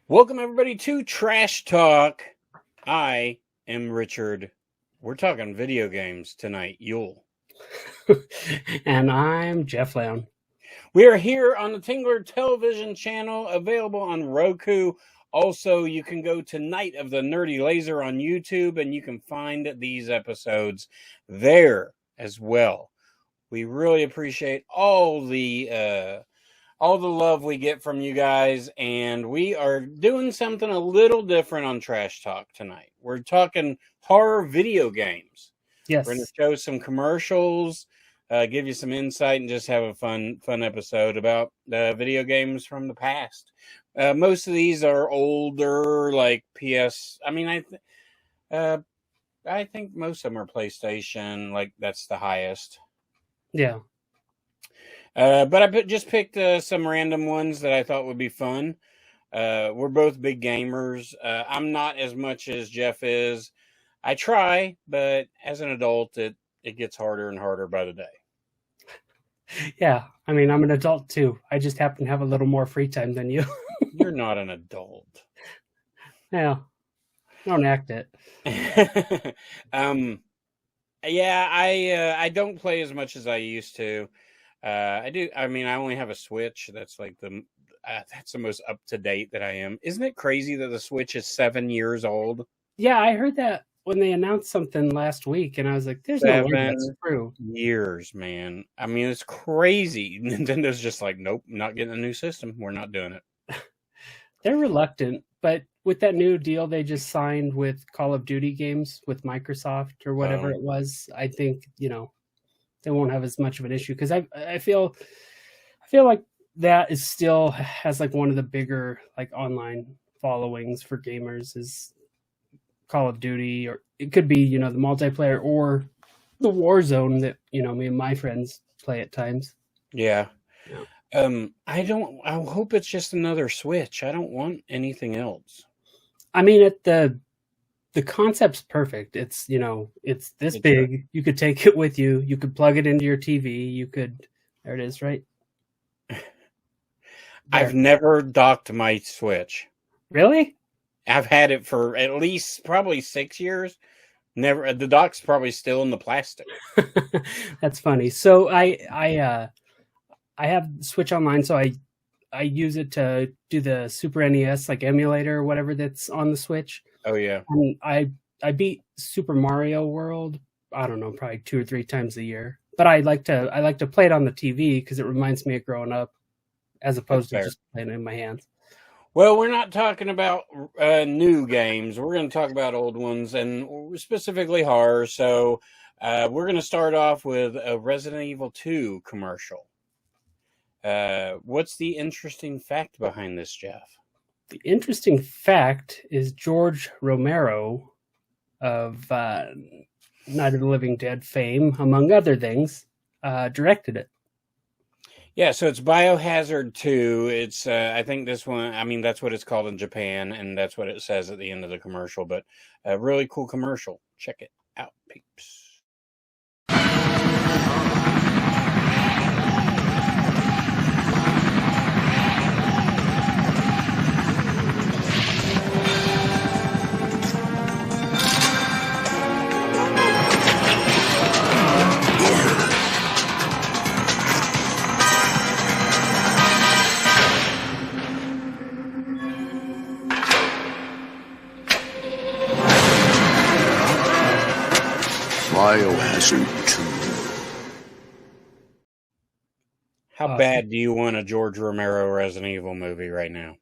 Welcome, everybody, to Trash Talk. I am Richard. We're talking video games tonight, Yule. And I'm Jeff Leon. We are here on the Tingler television channel, available on Roku. Also, you can go to Night of the Nerdy Laser on YouTube, and you can find these episodes there as well. We really appreciate all the love we get from you guys, and we are doing something a little different on Trash Talk tonight. We're talking horror video games. Yes. We're going to show some commercials, give you some insight, and just have a fun episode about video games from the past. Most of these are older, like PS. I mean, I think most of them are PlayStation. Like, that's the highest. Yeah. But I just picked some random ones that I thought would be fun. We're both big gamers. I'm not as much as Jeff is. I try, but as an adult, it gets harder and harder by the day. Yeah, I mean, I'm an adult too. I just happen to have a little more free time than you. You're not an adult. Yeah, don't act it. Yeah, I don't play as much as I used to. I do. I mean, I only have a Switch. That's like that's the most up to date that I am. Isn't it crazy that the Switch is 7 years old? Yeah, I heard that when they announced something last week, and I was like, "There's no way that's true." Years, man. I mean, it's crazy. Nintendo's just like, nope, not getting a new system. We're not doing it. They're reluctant, but with that new deal they just signed with Call of Duty games with Microsoft or whatever it was, I think they won't have as much of an issue, because I feel like that is still has like one of the bigger like online followings for gamers is Call of Duty, or it could be the multiplayer or the Warzone that me and my friends play at times. Yeah. I hope it's just another Switch. I don't want anything else. I mean, the concept's perfect. It's it's this big. You could take it with you. You could plug it into your TV. There it is, right? I've never docked my Switch. Really? I've had it for at least probably 6 years. Never. The dock's probably still in the plastic. That's funny. So I have Switch Online, so I use it to do the Super NES like emulator or whatever that's on the Switch. Oh yeah. And I beat Super Mario World, I don't know, probably 2 or 3 times a year. But I like to play it on the TV because it reminds me of growing up, as opposed to just playing it in my hands. Well, we're not talking about new games. We're going to talk about old ones, and specifically horror. So we're going to start off with a Resident Evil 2 commercial. What's the interesting fact behind this, Jeff? The interesting fact is George Romero of Night of the Living Dead fame, among other things, directed it. Yeah, so it's Biohazard 2. It's, I think this one, I mean, that's what it's called in Japan, and that's what it says at the end of the commercial, but a really cool commercial. Check it out, peeps. Biohazard 2. How bad do you want a George Romero Resident Evil movie right now?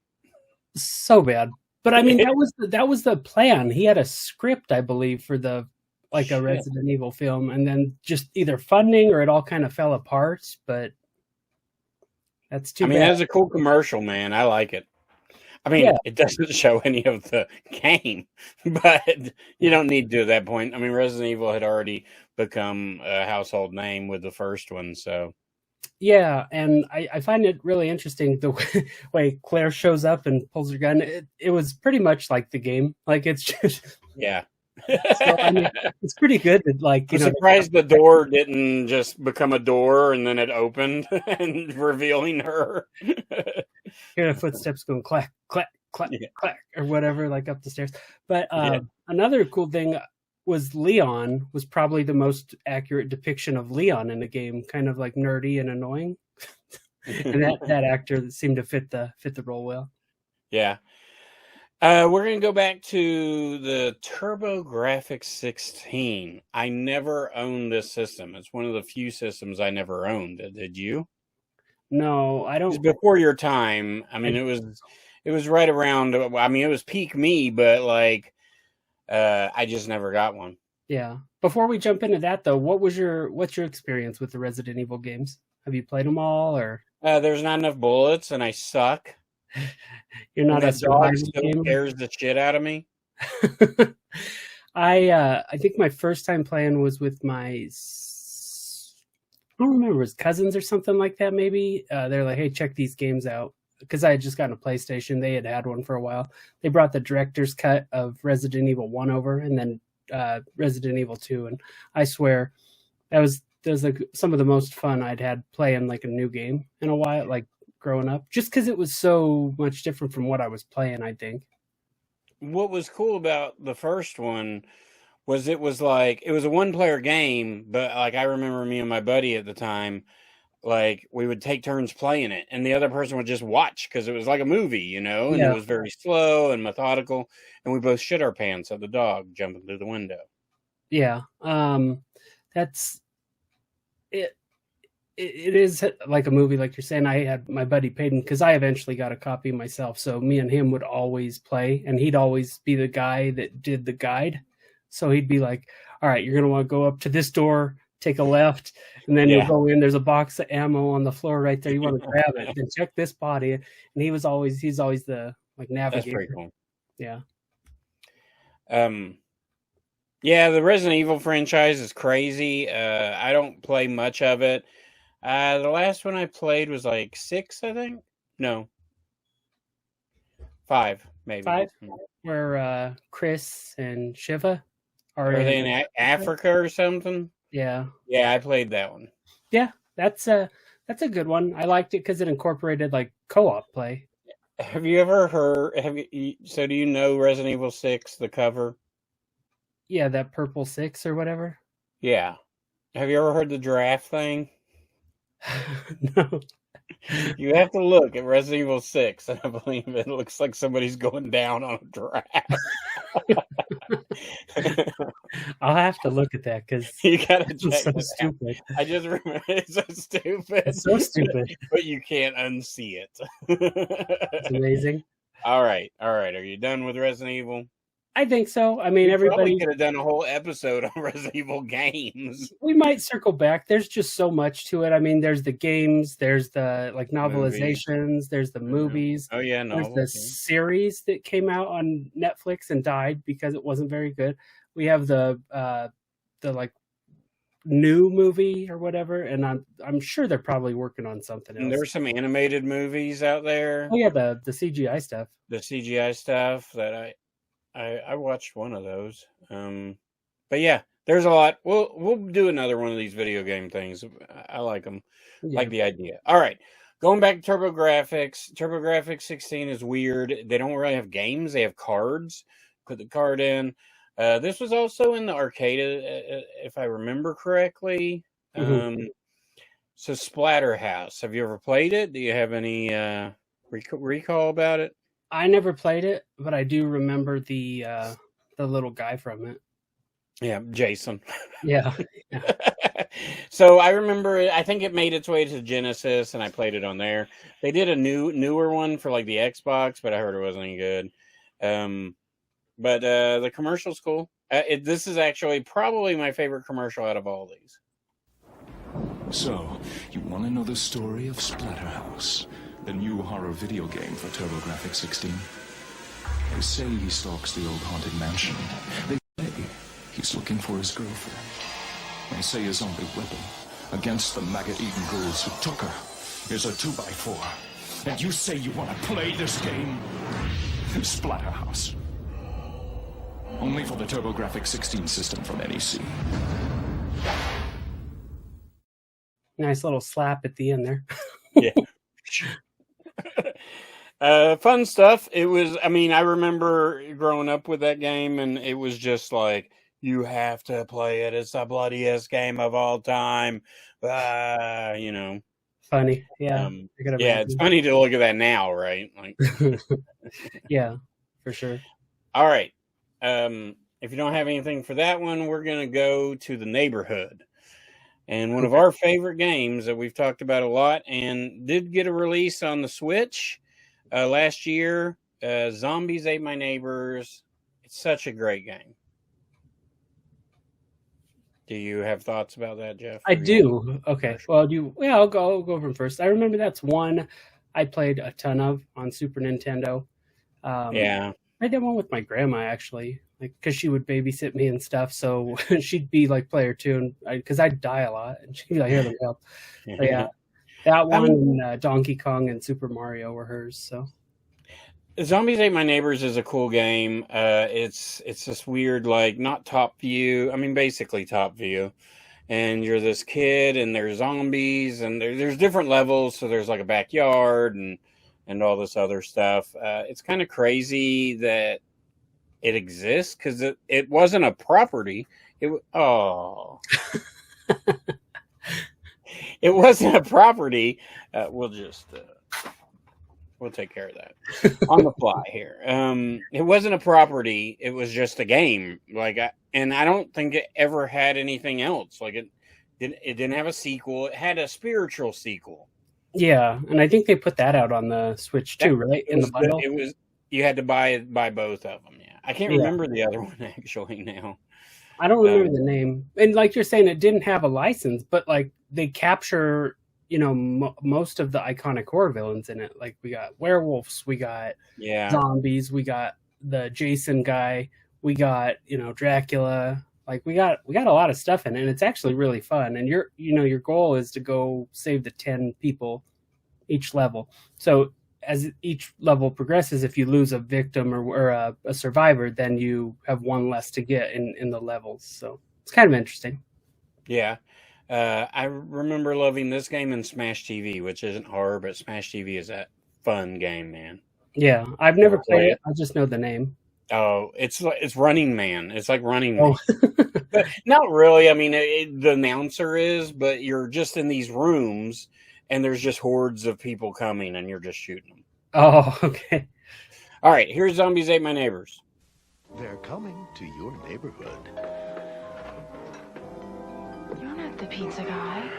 So bad. But I mean, that was the plan. He had a script, I believe, for a Resident Evil film, and then just either funding or it all kind of fell apart. But that's too bad. That was a cool commercial, man. I like it. It doesn't show any of the game, but you don't need to at that point. Resident Evil had already become a household name with the first one, so. Yeah, and I find it really interesting the way Claire shows up and pulls her gun. It was pretty much like the game. Like, it's just... Yeah. So, it's pretty good. I'm surprised the door didn't just become a door and then it opened and revealing her. Hear the footsteps going clack, clack, clack, clack, or whatever, like up the stairs. But another cool thing was Leon was probably the most accurate depiction of Leon in the game, kind of like nerdy and annoying. And that actor seemed to fit the role well. Yeah. We're going to go back to the TurboGrafx 16. I never owned this system. It's one of the few systems I never owned. Did you? No, I don't. It was before your time. It was right around. It was peak me, but I just never got one. Yeah. Before we jump into that, though, what's your experience with the Resident Evil games? Have you played them all, or? There's not enough bullets, and I suck. You're not a survivor gamer? Scares the shit out of me. I think my first time playing was with my, I don't remember, it was cousins or something like that. Maybe they're like, "Hey, check these games out," because I had just gotten a PlayStation. They had one for a while. They brought the director's cut of Resident Evil 1 over, and then Resident Evil 2, and I swear that was some of the most fun I'd had playing like a new game in a while, like growing up, just because it was so much different from what I was playing. I think what was cool about the first one was it was a one-player game, but I remember me and my buddy at the time, we would take turns playing it, and the other person would just watch because it was like a movie, and it was very slow and methodical, and we both shit our pants at the dog jumping through the window. Yeah, that's it. It is like a movie, like you're saying. I had my buddy Peyton, because I eventually got a copy myself, so me and him would always play, and he'd always be the guy that did the guide. So he'd be like, "All right, you're gonna want to go up to this door, take a left, and then you'll go in. There's a box of ammo on the floor right there. You want to grab it and check this body." And he's always the navigator. That's pretty cool. Yeah. Yeah, the Resident Evil franchise is crazy. I don't play much of it. The last one I played was 6, I think. No, 5, maybe. 5, where Chris and Shiva are they in Africa or something? Yeah. Yeah, I played that one. Yeah, that's a good one. I liked it because it incorporated co-op play. Have you ever heard? So do you know Resident Evil 6, the cover? Yeah, that purple 6 or whatever. Yeah. Have you ever heard the giraffe thing? No. You have to look at Resident Evil 6, and I believe it looks like somebody's going down on a giraffe. I'll have to look at that because you gotta check. It's so stupid. I just remember it's so stupid. It's so stupid, but you can't unsee it. It's amazing. All right. Are you done with Resident Evil? I think so. Everybody could have done a whole episode on Resident Evil games. We might circle back. There's just so much to it. There's the games, there's the novelizations, there's the movies. Oh yeah, there's the series that came out on Netflix and died because it wasn't very good. We have the new movie or whatever, and I'm sure they're probably working on something else. And there's some animated movies out there. Oh yeah, the CGI stuff. The CGI stuff that I watched one of those. But yeah, there's a lot. We'll do another one of these video game things. I like them. Yeah. Like the idea. All right. Going back to TurboGrafx. TurboGrafx 16 is weird. They don't really have games. They have cards. Put the card in. This was also in the arcade, if I remember correctly. Mm-hmm. So Splatterhouse. Have you ever played it? Do you have any recall about it? I never played it, but I do remember the little guy from it. Yeah, Jason. Yeah. So I remember I think it made its way to Genesis and I played it on there. They did a newer one for like the Xbox, but I heard it wasn't any good. But the commercial's cool. This is actually probably my favorite commercial out of all these. So, you want to know the story of Splatterhouse, the new horror video game for TurboGrafx 16? They say he stalks the old haunted mansion. They say he's looking for his girlfriend. They say his only weapon against the maggot-eating ghouls who took her is a 2x4. And you say you want to play this game? Splatterhouse. Only for the TurboGrafx 16 system from NEC. Nice little slap at the end there. Yeah. Fun stuff. It was, I mean, I remember growing up with that game, and it was just like, you have to play it. It's the bloodiest game of all time. You know. Funny. Yeah. Yeah, it's funny to look at that now, right? Like, yeah, for sure. All right. If you don't have anything for that one, we're going to go to The Neighborhood. And one of our favorite games that we've talked about a lot and did get a release on the Switch last year. Zombies Ate My Neighbors. It's such a great game. Do you have thoughts about that, Jeff? I do. Okay. Well, I'll go over first. I remember that's one I played a ton of on Super Nintendo. Yeah. I did one with my grandma, actually, like because she would babysit me and stuff. So she'd be like player two, and because I'd die a lot, and she'd be like, "Here, let me help." But yeah, that one, and Donkey Kong and Super Mario were hers. So Zombies Ate My Neighbors is a cool game. It's this weird, like, not top view. I mean, basically top view. And you're this kid, and there's zombies, and there's different levels. So there's like a backyard and all this other stuff. It's kind of crazy that it exists because it wasn't a property. It wasn't a property. We'll take care of that on the fly here. It wasn't a property. It was just a game. And I don't think it ever had anything else. Like it didn't have a sequel. It had a spiritual sequel. Yeah, and I think they put that out on the Switch too, right? In the bundle. It was you had to buy both of them. Yeah, I can't remember the other one actually now. I don't remember the name. And like you're saying, it didn't have a license, but like they capture, most of the iconic horror villains in it. Like we got werewolves, we got zombies, we got the Jason guy, we got Dracula. Like we got a lot of stuff in it, and it's actually really fun. And your goal is to go save the 10 people each level. So as each level progresses, if you lose a victim or a survivor, then you have one less to get in the levels. So it's kind of interesting. Yeah. I remember loving this game in Smash TV, which isn't horror, but Smash TV is a fun game, man. Yeah, I've never played it. I just know the name. Oh, it's Running Man. It's like Running Man. But not really. I mean, the announcer is, but you're just in these rooms, and there's just hordes of people coming, and you're just shooting them. Oh, okay. All right, here's Zombies Ate My Neighbors. They're coming to your neighborhood. You're not the pizza guy.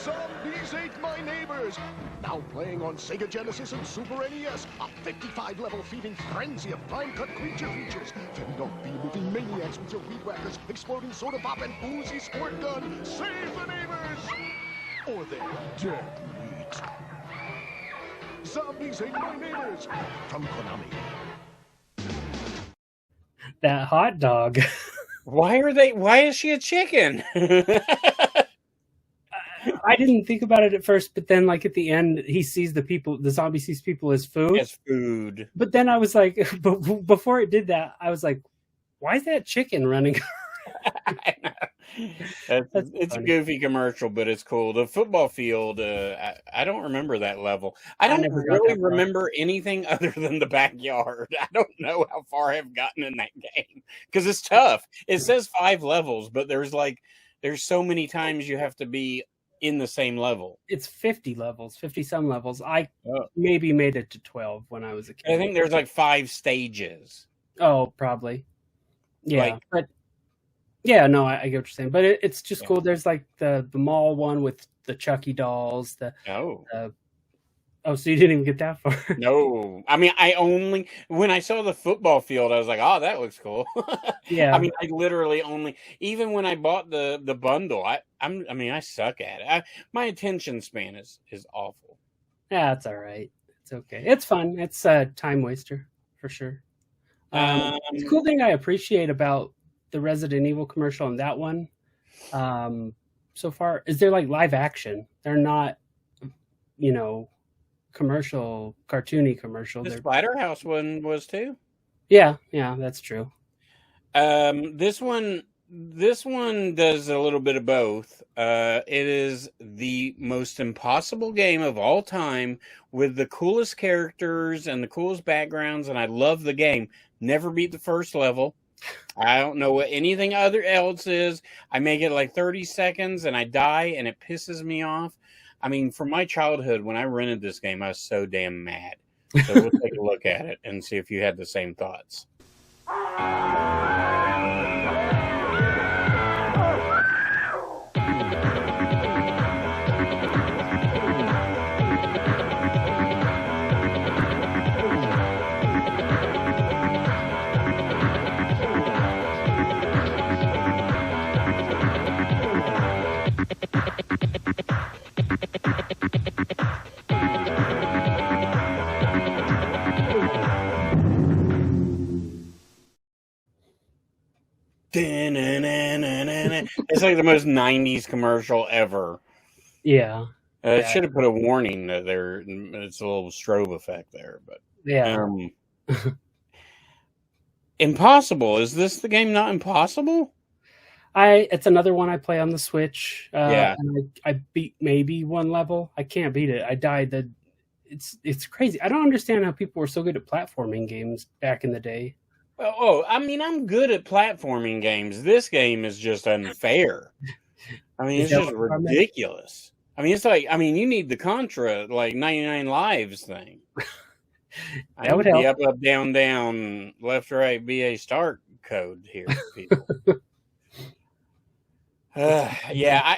Zombies Ate My Neighbors! Now playing on Sega Genesis and Super NES. A 55-level feeding frenzy of prime-cut creature features. Fend off bee-moving maniacs with your weed whackers, exploding soda pop, and boozy squirt gun. Save the neighbors! Or they're dead meat. Zombies Ate My Neighbors! From Konami. That hot dog. Why is she a chicken? I didn't think about it at first, but then like at the end, he sees the zombie sees people as food. As food. But then I was like, before it did that, I was like, why is that chicken running? It's a goofy commercial, but it's cool. The football field, I don't remember that level. I don't really remember anything other than the backyard. I don't know how far I've gotten in that game because it's tough. It says 5 levels, but there's so many times you have to be in the same level. It's 50 levels, 50 some levels. I maybe made it to 12 when I was a kid. I think there's like 5 stages. Oh, probably. Yeah, but Yeah, no, I get what you're saying, but it's just Yeah. cool. There's like the mall one with the Chucky dolls. Oh. So you didn't even get that far. No, I mean, when I saw the football field, I was like, "Oh, that looks cool." Yeah. I mean, I literally only, even when I bought the bundle, I mean, I suck at it. My attention span is awful. Yeah, it's all right. It's okay. It's fun. It's a time waster for sure. The cool thing I appreciate about the Resident Evil commercial and that one so far is they're like live action. They're not, cartoony commercial. The They're, Splatterhouse one was too. yeah, that's true. This one does a little bit of both. It is the most impossible game of all time with the coolest characters and the coolest backgrounds, and I love the game. Never beat the first level. I don't know what anything other else is. I make it like 30 seconds and I die, and it pisses me off. I mean, from my childhood, when I rented this game, I was so damn mad. So we'll take a look at it and see if you had the same thoughts. It's like the most 90s commercial ever. Yeah. It should have put a warning that it's a little strobe effect there, but Yeah. Impossible. Is this the game not impossible? It's another one I play on the Switch. Yeah. And I beat maybe one level. I can't beat it. I died. It's crazy. I don't understand how people were so good at platforming games back in the day. Oh, I mean, I'm good at platforming games. This game is just unfair. I mean, it's just ridiculous. I mean, it's like, you need the Contra, like 99 Lives thing. I would help. The up, down, down, left, right, BA start code here, people. Yeah,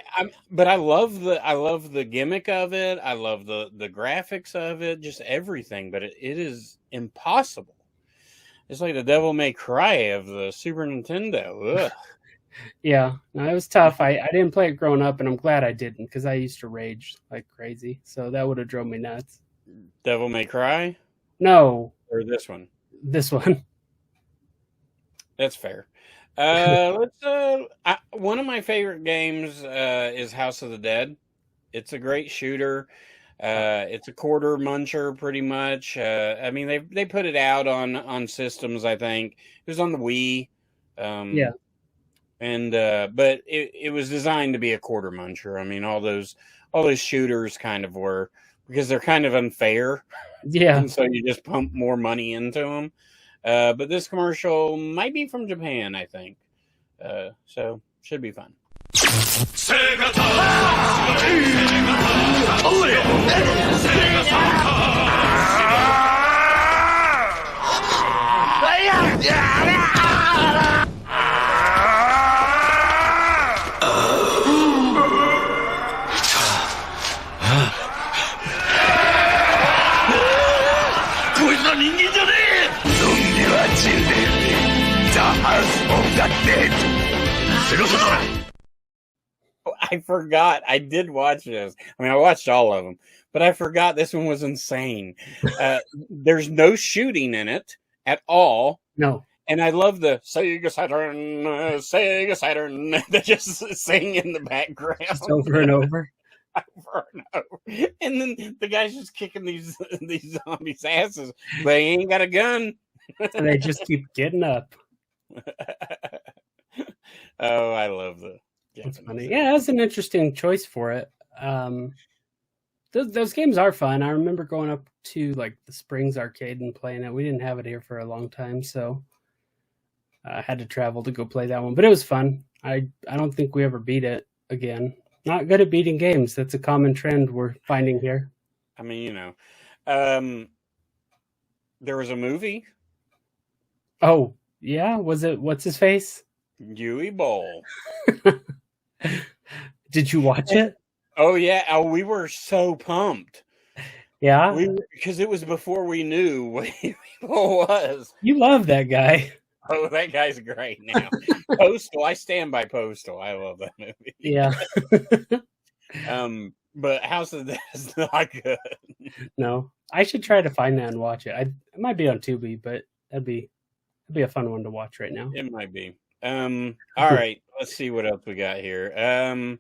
but I love the gimmick of it. I love the graphics of it, just everything. But it is impossible. It's like the Devil May Cry of the Super Nintendo. Ugh. Yeah, no, it was tough. I didn't play it growing up, and I'm glad I didn't because I used to rage like crazy. So that would have drove me nuts. Devil May Cry? No. Or this one? This one. That's fair. One of my favorite games is House of the Dead. It's a great shooter. It's a quarter muncher, pretty much. I mean, they put it out on systems. I think it was on the Wii. Yeah. And but it was designed to be a quarter muncher. I mean, all those shooters kind of were, because they're kind of unfair. Yeah. And so you just pump more money into them. But this commercial might be from Japan, I think. So should be fun. I forgot. I did watch this. I mean, I watched all of them, but I forgot this one was insane. There's no shooting in it at all. No. And I love the Sega Saturn. They just sing in the background. Just over and over. Over and over. And then the guy's just kicking these zombies' asses. They ain't got a gun. And they just keep getting up. Oh, I love the. That's funny. Yeah, that's an interesting choice for it. Those games are fun. I remember going up to like the Springs arcade and playing it. We didn't have it here for a long time, so I had to travel to go play that one. But it was fun. I don't think we ever beat it again. Not good at beating games. That's a common trend we're finding here. I mean, there was a movie. Oh, yeah? Was it What's His Face? Yui Bowl. Did you watch it? Oh yeah, we were so pumped. Yeah, Because it was before we knew what Yui Bowl was. you love that guy. Oh, that guy's great now. Postal, I stand by Postal. I love that movie. Yeah. But House of Death is not good. No, I should try to find that and watch it. It might be on Tubi, but that'd be a fun one to watch right now. It might be. All right, let's see what else we got here.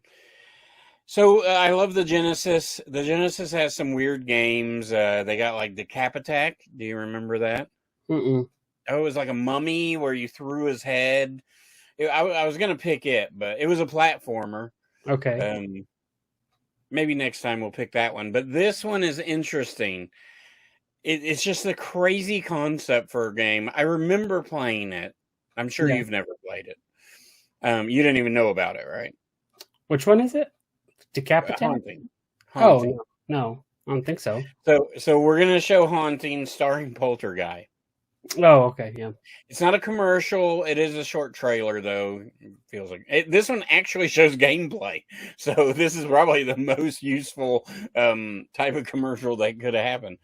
So I love the Genesis. The Genesis has some weird games. They got like the Cap Attack. Do you remember that? Mm-mm. Oh, it was like a mummy where you threw his head. I was gonna pick it, but it was a platformer. Okay. Maybe next time we'll pick that one. But this one is interesting. It's just a crazy concept for a game. I remember playing it. I'm sure you've never played it. You didn't even know about it, right? Which one is it? Decapitate? Haunting. Oh, no, I don't think so. So we're going to show Haunting starring Poltergeist. Oh, okay, yeah. It's not a commercial. It is a short trailer, though. It feels like this one actually shows gameplay. So this is probably the most useful type of commercial that could have happened.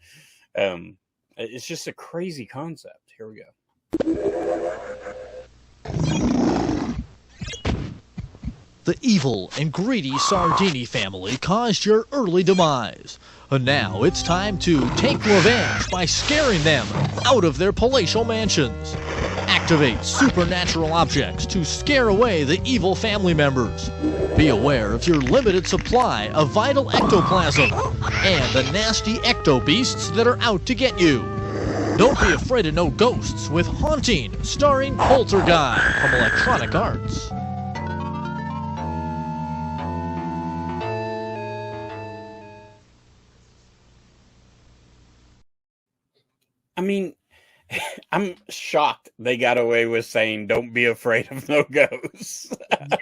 It's just a crazy concept. Here we go. The evil and greedy Sardini family caused your early demise. And now it's time to take revenge by scaring them out of their palatial mansions. Activate supernatural objects to scare away the evil family members. Be aware of your limited supply of vital ectoplasm and the nasty ecto beasts that are out to get you. Don't be afraid of no ghosts with Haunting, starring Poltergeist from Electronic Arts. I mean, I'm shocked they got away with saying, "Don't be afraid of no ghosts."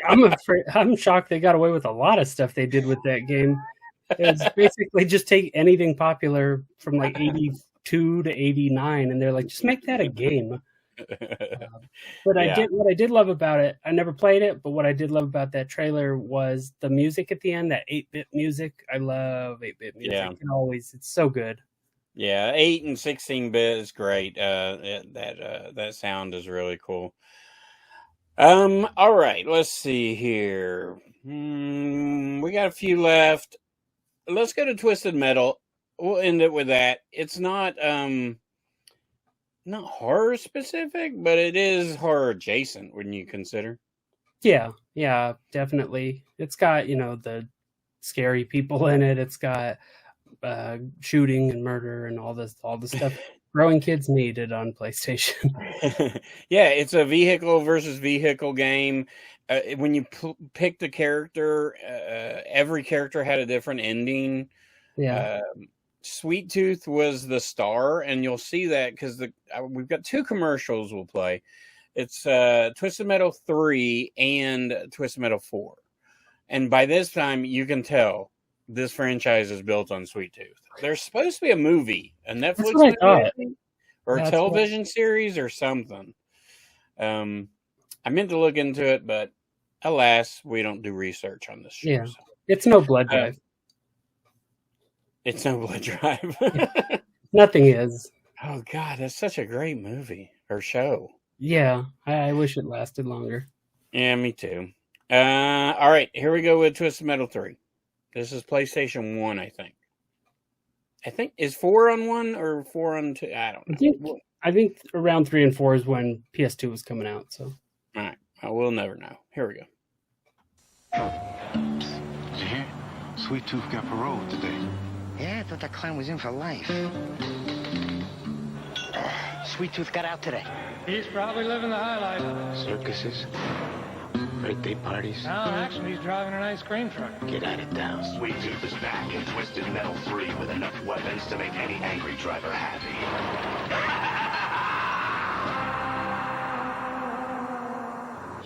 I'm shocked they got away with a lot of stuff they did with that game. It's basically just take anything popular from like 82 to 89, and they're like, just make that a game. But what I did love about it, I never played it, but what I did love about that trailer was the music at the end, that 8-bit music. I love 8-bit music. Yeah. It's so good. Yeah, 8 and 16-bit is great. That sound is really cool. All right, let's see here. We got a few left. Let's go to Twisted Metal. We'll end it with that. It's not horror specific, but it is horror adjacent, wouldn't you consider? Yeah, definitely. It's got, the scary people in it. It's got shooting and murder and all the stuff growing kids needed on PlayStation. Yeah, it's a vehicle versus vehicle game. When you picked a character, every character had a different ending. Yeah. Sweet Tooth was the star, and you'll see that because we've got two commercials we'll play. It's Twisted Metal 3 and Twisted Metal 4. And by this time, you can tell this franchise is built on Sweet Tooth. There's supposed to be a movie, a Netflix movie, or a television series or something. I meant to look into it, but alas, we don't do research on this show. Yeah. So. It's no blood drive. It's no blood drive. Nothing is. Oh, God, that's such a great movie or show. Yeah, I wish it lasted longer. Yeah, me too. All right, here we go with Twisted Metal 3. This is PlayStation 1, I think. Is 4 on 1 or 4 on 2? I don't know. I think around 3 and 4 is when PS2 was coming out. So, all right, we'll never know. Here we go. Did you hear? Sweet Tooth got parole today. Yeah, I thought that clown was in for life. Sweet Tooth got out today. He's probably living the high life. Circuses, birthday parties. No, actually, he's driving an ice cream truck. Get out of town. Sweet Tooth is back in Twisted Metal 3 with enough weapons to make any angry driver happy.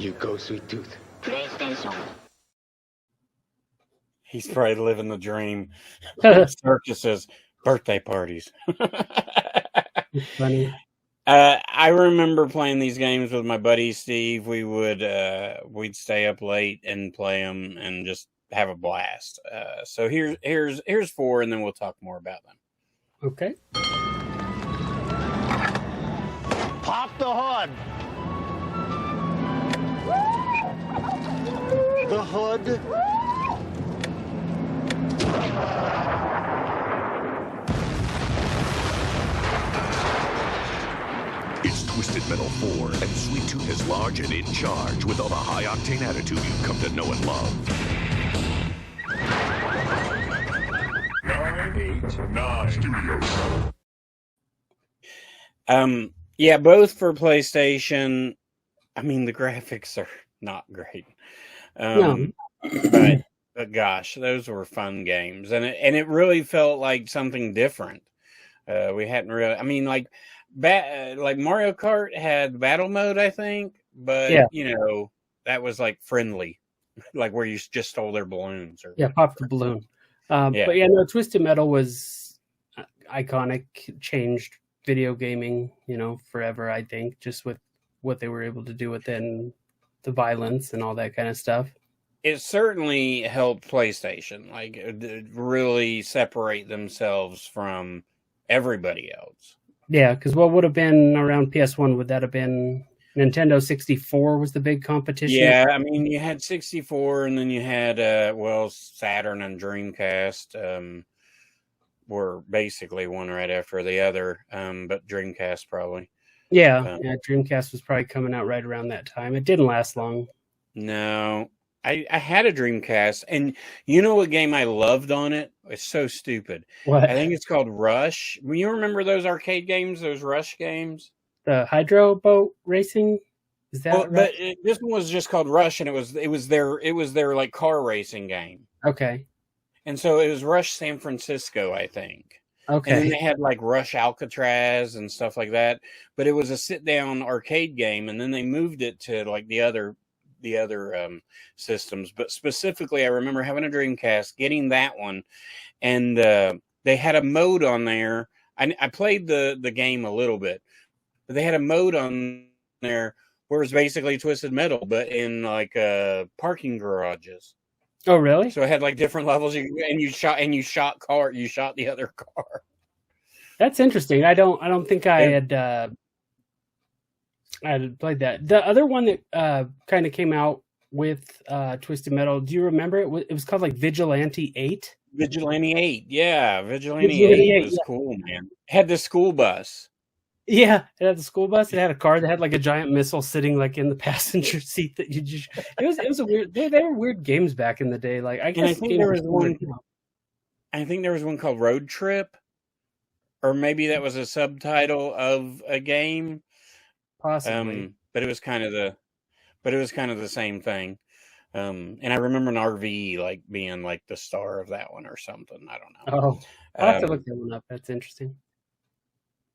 You go, Sweet Tooth. PlayStation. He's probably living the dream. Circuses, birthday parties. Funny. I remember playing these games with my buddy Steve. We'd stay up late and play them and just have a blast. So here's 4, and then we'll talk more about them. Okay. Pop the hood. The hood. It's Twisted Metal 4, and Sweet Tooth is large and in charge with all the high-octane attitude you've come to know and love. 989 Studios. Yeah, both for PlayStation. I mean, the graphics are not great. No. But gosh, those were fun games, and it really felt like something different. We hadn't really. I mean, like Mario Kart had battle mode, I think, but that was like friendly, like where you just stole their balloons. Pop the balloon. But Twisted Metal was iconic, changed video gaming, forever, I think, just with what they were able to do within the violence and all that kind of stuff. It certainly helped PlayStation, like, really separate themselves from everybody else. Yeah, because what would have been around PS1, would that have been Nintendo 64 was the big competition? Yeah, I mean, you had 64, and then you had, Saturn and Dreamcast were basically one right after the other, but Dreamcast probably. Yeah, Dreamcast was probably coming out right around that time. It didn't last long. No, I had a Dreamcast, and you know what game I loved on it? It's so stupid. What? I think it's called Rush. You remember those arcade games, those Rush games? The hydro boat racing? Is that right? But this one was just called Rush, and it was their like car racing game. Okay. And so it was Rush San Francisco, I think. Okay. And then they had like Rush Alcatraz and stuff like that. But it was a sit-down arcade game, and then they moved it to like the other systems. But specifically, I remember having a Dreamcast, getting that one, and they had a mode on there. I played the game a little bit, but they had a mode on there where it was basically Twisted Metal, but in like parking garages. Oh, really? So it had like different levels, and you shot the other car. That's interesting. I don't think I had played that. The other one that kind of came out with Twisted Metal, do you remember it? It was called like Vigilante 8. Vigilante 8, yeah. Vigilante 8 was cool, man. It had the school bus. Yeah, it had the school bus. It had a car that had like a giant missile sitting like in the passenger seat that you just. It was a weird. They were weird games back in the day. Like I think there was one. I think there was one called Road Trip, or maybe that was a subtitle of a game. Possibly, but it was kind of the same thing. And I remember an RV like being like the star of that one or something. I don't know. Oh, I'll have to look that one up. That's interesting.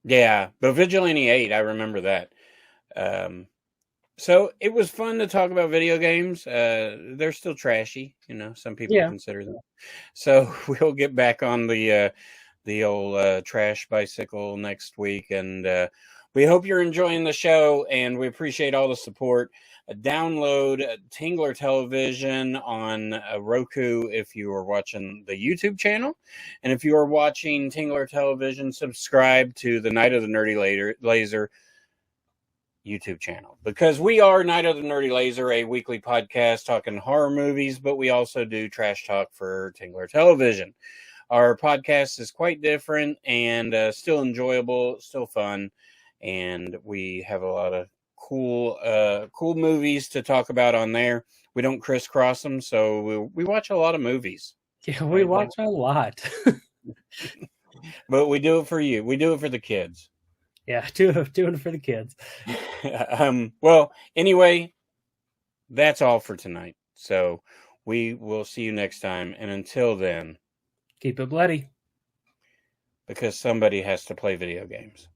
Yeah, but Vigilante 8, I remember that. So it was fun to talk about video games. They're still trashy, some people consider them. So we'll get back on the old trash bicycle next week, and we hope you're enjoying the show, and we appreciate all the support. Download Tingler Television on Roku if you are watching the YouTube channel. And if you are watching Tingler Television, subscribe to the Night of the Nerdy Laser YouTube channel. Because we are Night of the Nerdy Laser, a weekly podcast talking horror movies, but we also do trash talk for Tingler Television. Our podcast is quite different and still enjoyable, still fun. And we have a lot of cool movies to talk about on there. We don't crisscross them, so we watch a lot of movies. Yeah, we watch a lot. But we do it for you. We do it for the kids. Yeah, doing it for the kids. Well, anyway, that's all for tonight. So we will see you next time. And until then, keep it bloody. Because somebody has to play video games.